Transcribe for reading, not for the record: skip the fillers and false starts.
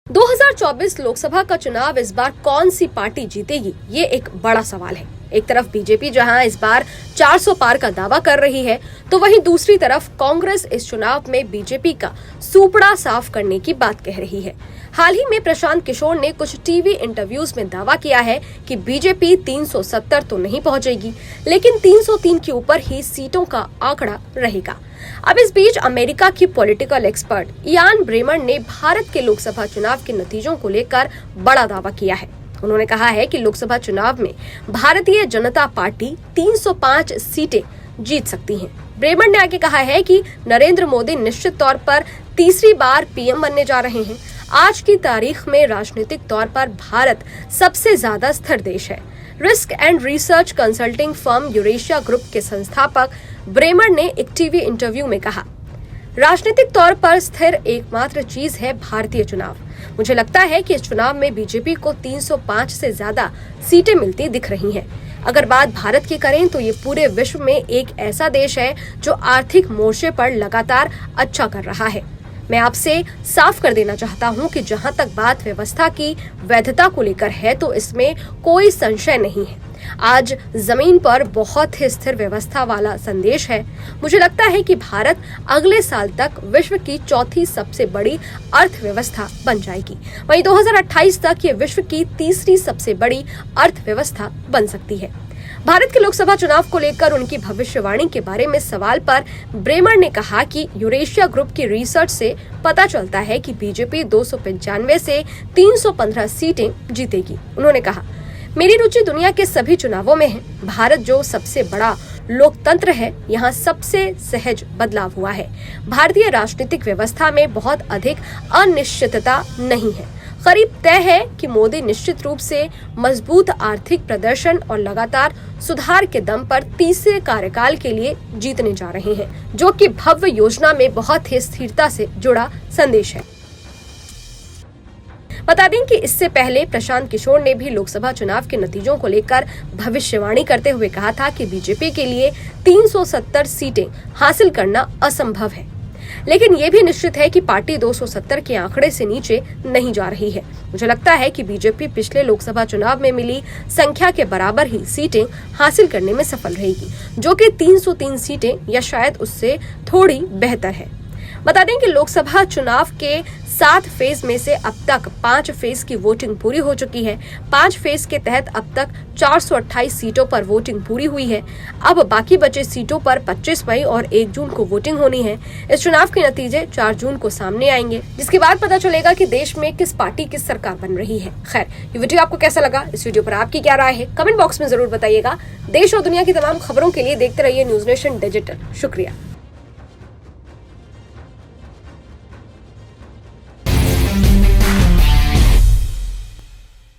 2024 लोकसभा का चुनाव इस बार कौन सी पार्टी जीतेगी, ये एक बड़ा सवाल है। एक तरफ बीजेपी जहां इस बार 400 पार का दावा कर रही है, तो वहीं दूसरी तरफ कांग्रेस इस चुनाव में बीजेपी का सूपड़ा साफ करने की बात कह रही है। हाल ही में प्रशांत किशोर ने कुछ टीवी इंटरव्यूज में दावा किया है कि बीजेपी 370 तो नहीं पहुंचेगी, लेकिन 303 के ऊपर ही सीटों का आंकड़ा रहेगा। अब इस बीच अमेरिका की पॉलिटिकल एक्सपर्ट इयान ब्रेमर ने भारत के लोकसभा चुनाव के नतीजों को लेकर बड़ा दावा किया है। उन्होंने कहा है कि लोकसभा चुनाव में भारतीय जनता पार्टी 305 सीटें जीत सकती है। ब्रेमर ने आगे कहा है कि नरेंद्र मोदी निश्चित तौर पर तीसरी बार पीएम बनने जा रहे हैं। आज की तारीख में राजनीतिक तौर पर भारत सबसे ज्यादा स्थिर देश है। Risk and research consulting firm Eurasia group के संस्थापक ब्रेमर ने एक टीवी इंटरव्यू में कहा, राजनीतिक तौर पर स्थिर एकमात्र चीज है भारतीय चुनाव। मुझे लगता है कि इस चुनाव में बीजेपी को 305 से ज्यादा सीटें मिलती दिख रही हैं। अगर बात भारत की करें तो ये पूरे विश्व में एक ऐसा देश है जो आर्थिक मोर्चे पर लगातार अच्छा कर रहा है। मैं आपसे साफ कर देना चाहता हूं कि जहां तक बात व्यवस्था की वैधता को लेकर है तो इसमें कोई संशय नहीं है। आज जमीन पर बहुत ही स्थिर व्यवस्था वाला संदेश है। मुझे लगता है कि भारत अगले साल तक विश्व की चौथी सबसे बड़ी अर्थव्यवस्था बन जाएगी। वहीं 2028 तक ये विश्व की तीसरी सबसे बड़ी अर्थव्यवस्था बन सकती है। भारत के लोकसभा चुनाव को लेकर उनकी भविष्यवाणी के बारे में सवाल पर ब्रेमर ने कहा कि यूरेशिया ग्रुप की रिसर्च से पता चलता है कि बीजेपी 295 से 315 सीटें जीतेगी। उन्होंने कहा, मेरी रुचि दुनिया के सभी चुनावों में है। भारत जो सबसे बड़ा लोकतंत्र है, यहाँ सबसे सहज बदलाव हुआ है। भारतीय राजनीतिक व्यवस्था में बहुत अधिक अनिश्चितता नहीं है। करीब तय है कि मोदी निश्चित रूप से मजबूत आर्थिक प्रदर्शन और लगातार सुधार के दम पर तीसरे कार्यकाल के लिए जीतने जा रहे हैं, जो कि भव्य योजना में बहुत ही स्थिरता से जुड़ा संदेश है। बता दें कि इससे पहले प्रशांत किशोर ने भी लोकसभा चुनाव के नतीजों को लेकर भविष्यवाणी करते हुए कहा था कि बीजेपी के लिए 370 सीटें हासिल करना असंभव है, लेकिन ये भी निश्चित है कि पार्टी 270 के आंकड़े से नीचे नहीं जा रही है। मुझे लगता है कि बीजेपी पिछले लोकसभा चुनाव में मिली संख्या के बराबर ही सीटें हासिल करने में सफल रहेगी, जो कि 303 सीटें या शायद उससे थोड़ी बेहतर है। बता दें कि लोकसभा चुनाव के 7 फेज में से अब तक 5 फेज की वोटिंग पूरी हो चुकी है। 5 फेज के तहत अब तक 428 सीटों पर वोटिंग पूरी हुई है। अब बाकी बचे सीटों पर 25 मई और 1 जून को वोटिंग होनी है। इस चुनाव के नतीजे 4 जून को सामने आएंगे, जिसके बाद पता चलेगा कि देश में किस पार्टी की सरकार बन रही है। खैर, ये वीडियो आपको कैसा लगा? इस वीडियो पर आपकी क्या राय है? कमेंट बॉक्स में जरूर बताइएगा। देश और दुनिया की तमाम खबरों के लिए देखते रहिए न्यूज नेशन डिजिटल। शुक्रिया।